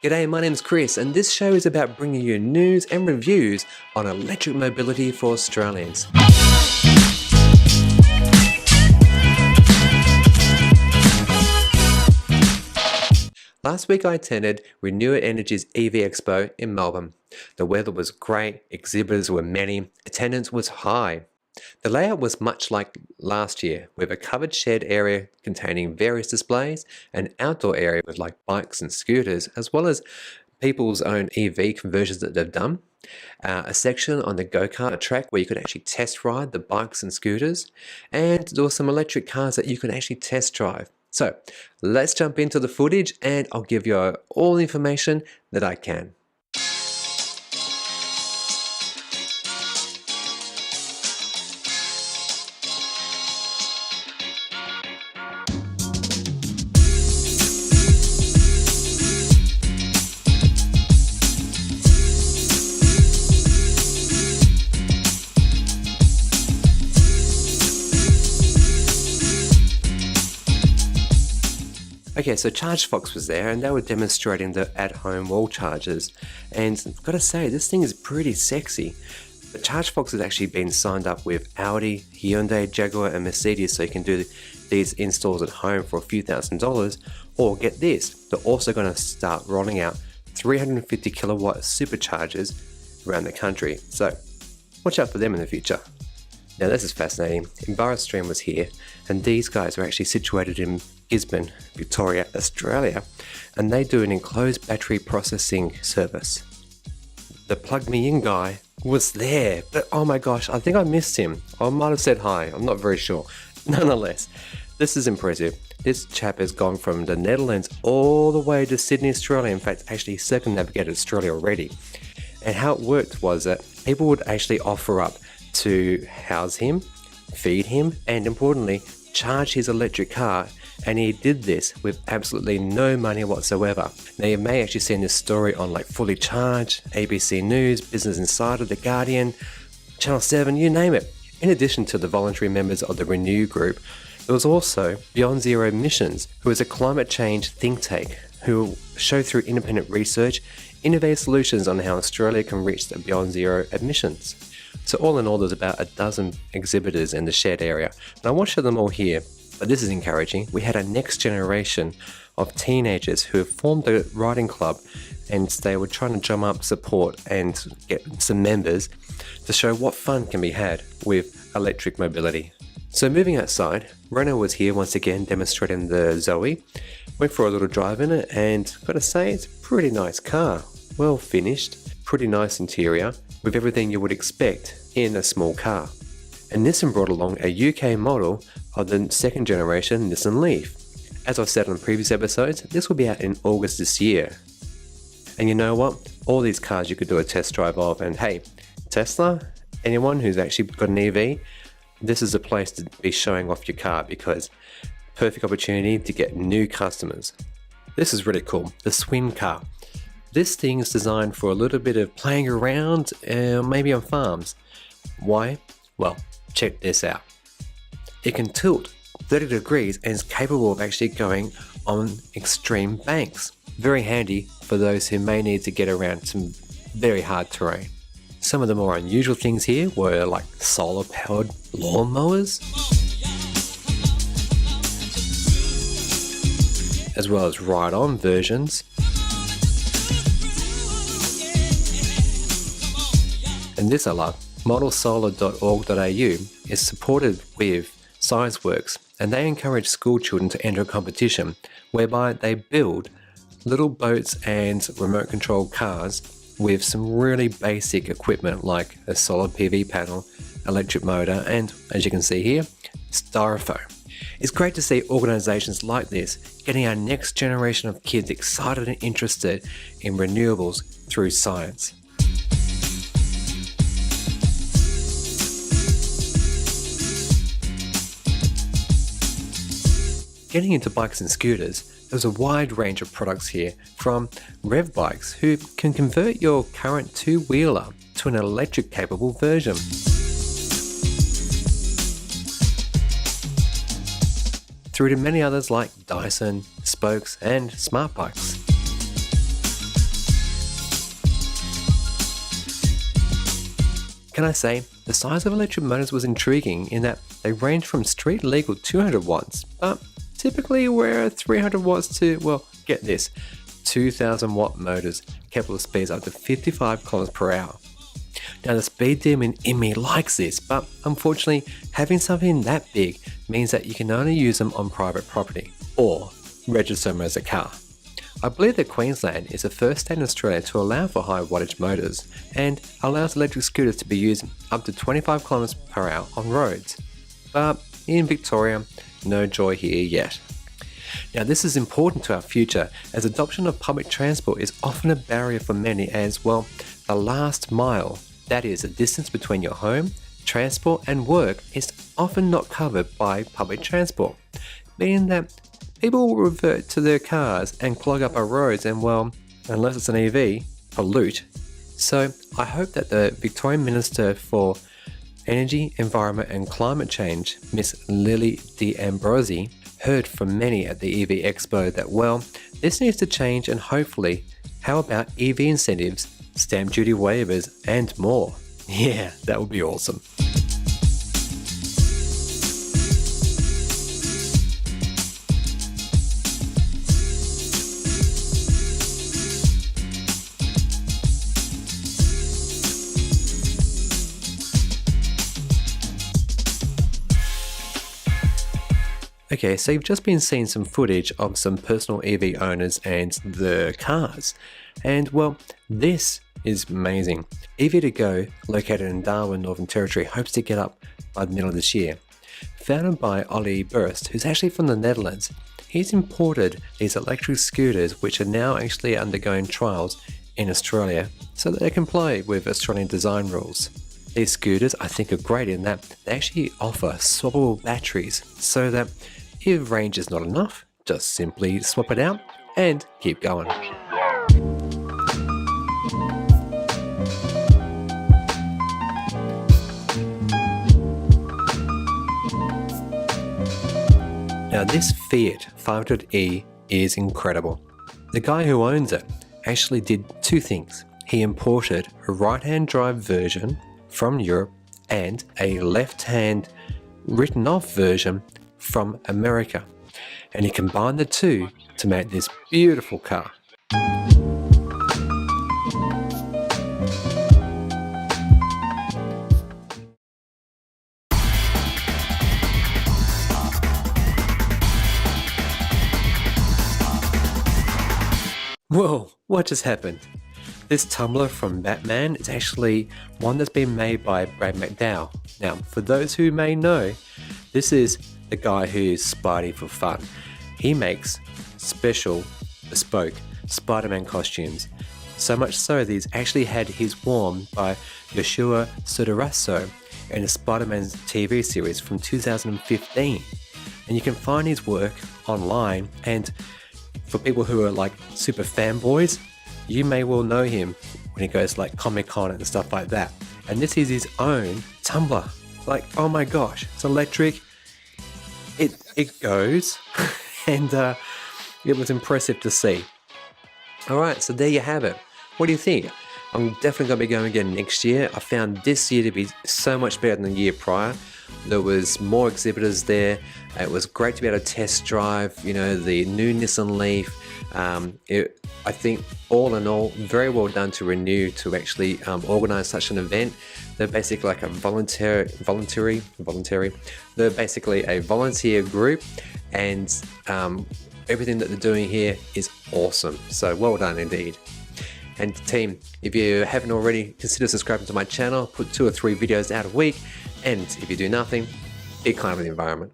G'day, my name's Chris, and this show is about bringing you news and reviews on electric mobility for Australians. Last week I attended Renew Energy's EV Expo in Melbourne. The weather was great, exhibitors were many, attendance was high. The layout was much like last year, with a covered shed area containing various displays, an outdoor area with like bikes and scooters, as well as people's own EV conversions that they've done, a section on the go-kart track where you could actually test ride the bikes and scooters, and there were some electric cars that you could actually test drive. So let's jump into the footage and I'll give you all the information that I can. Okay, so ChargeFox was there and they were demonstrating the at-home wall chargers, and I've got to say, this thing is pretty sexy. But ChargeFox has actually been signed up with Audi, Hyundai, Jaguar and Mercedes, so you can do these installs at home for a few $1,000s, or get this, they're also going to start rolling out 350 kilowatt superchargers around the country, so watch out for them in the future. Now this is fascinating. EnviroStream was here, and these guys are actually situated in Gisborne, Victoria, Australia, and they do an enclosed battery processing service. The Plug Me In guy was there, but oh my gosh, I think I missed him. I might have said hi, I'm not very sure. Nonetheless, this is impressive. This chap has gone from the Netherlands all the way to Sydney, Australia. In fact, actually circumnavigated Australia already. And how it worked was that people would actually offer up to house him, feed him, and importantly, charge his electric car, and he did this with absolutely no money whatsoever. Now you may actually seen this story on like Fully Charged, ABC News, Business Insider, The Guardian, Channel 7, you name it. In addition to the voluntary members of the Renew group, there was also Beyond Zero Emissions, who is a climate change think tank who show through independent research innovative solutions on how Australia can reach the Beyond Zero emissions. So all in all, there's about a dozen exhibitors in the shed area, and I won't show them all here, but this is encouraging. We had a next generation of teenagers who have formed a riding club, and they were trying to drum up support and get some members to show what fun can be had with electric mobility. So moving outside, Renault was here once again demonstrating the Zoe. Went for a little drive in it, and gotta say, it's a pretty nice car. Well finished, pretty nice interior, with everything you would expect in a small car. And Nissan brought along a UK model of the second generation Nissan Leaf. As I've said on previous episodes, this will be out in August this year. And you know what? All these cars you could do a test drive of, and hey, Tesla, anyone who's actually got an EV, this is a place to be showing off your car, because perfect opportunity to get new customers. This is really cool, the Swin car. This thing is designed for a little bit of playing around, maybe on farms. Why? Well, check this out. It can tilt 30 degrees and is capable of actually going on extreme banks. Very handy for those who may need to get around some very hard terrain. Some of the more unusual things here were like solar powered lawnmowers, as well as ride-on versions. And this I love, modelsolar.org.au is supported with ScienceWorks, and they encourage school children to enter a competition whereby they build little boats and remote controlled cars with some really basic equipment like a solar PV panel, electric motor, and as you can see here, styrofoam. It's great to see organisations like this getting our next generation of kids excited and interested in renewables through science. Getting into bikes and scooters, there's a wide range of products here, from Rev Bikes, who can convert your current two-wheeler to an electric capable version, through to many others like Dyson, Spokes and Smart Bikes. Can I say, the size of electric motors was intriguing in that they range from street legal 200 watts, but typically were 300 watts to, well, get this, 2000 watt motors capable of speeds up to 55 kilometers per hour. Now the speed demon in me likes this, but unfortunately having something that big means that you can only use them on private property or register them as a car. I believe that Queensland is the first state in Australia to allow for high wattage motors and allows electric scooters to be used up to 25 kilometers per hour on roads. But in Victoria, no joy here yet. Now this is important to our future as adoption of public transport is often a barrier for many as, well, the last mile, that is the distance between your home, transport and work, is often not covered by public transport, meaning that people will revert to their cars and clog up our roads and, well, unless it's an EV, pollute. So I hope that the Victorian Minister for Energy, Environment and Climate Change, Miss Lily D'Ambrosio, heard from many at the EV Expo that, well, this needs to change and hopefully, how about EV incentives, stamp duty waivers and more? Yeah, that would be awesome. Okay, so you've just been seeing some footage of some personal EV owners and the cars. And well, this is amazing. EV2Go, located in Darwin, Northern Territory, hopes to get up by the middle of this year. Founded by Ollie Burst, who's actually from the Netherlands, he's imported these electric scooters which are now actually undergoing trials in Australia so that they comply with Australian design rules. These scooters I think are great in that they actually offer swappable batteries so that if range is not enough, just simply swap it out and keep going. Now this Fiat 500e is incredible. The guy who owns it actually did two things. He imported a right-hand drive version from Europe and a left-hand written off version from America, and he combined the two to make this beautiful car. Whoa, what just happened? This tumbler from Batman is actually one that's been made by Brad McDowell. Now, for those who may know, this is the guy who's Spidey for fun. He makes special, bespoke Spider-Man costumes. So much so that he's actually had his worn by Yoshua Sudaraso in the Spider-Man TV series from 2015. And you can find his work online, and for people who are like super fanboys, you may well know him when he goes like Comic-Con and stuff like that. And this is his own tumbler. Like, oh my gosh, it's electric. It goes, and it was impressive to see. Alright, so there you have it. What do you think? I'm definitely going to be going again next year. I found this year to be so much better than the year prior. There was more exhibitors there. It was great to be able to test drive, you know, the new Nissan Leaf. I think all in all, very well done to Renew to actually organise such an event. They're basically like a voluntary. They're basically a volunteer group, and everything that they're doing here is awesome. So well done indeed. And team, if you haven't already, consider subscribing to my channel. Put 2 or 3 videos out a week, and if you do nothing, be kind with the environment.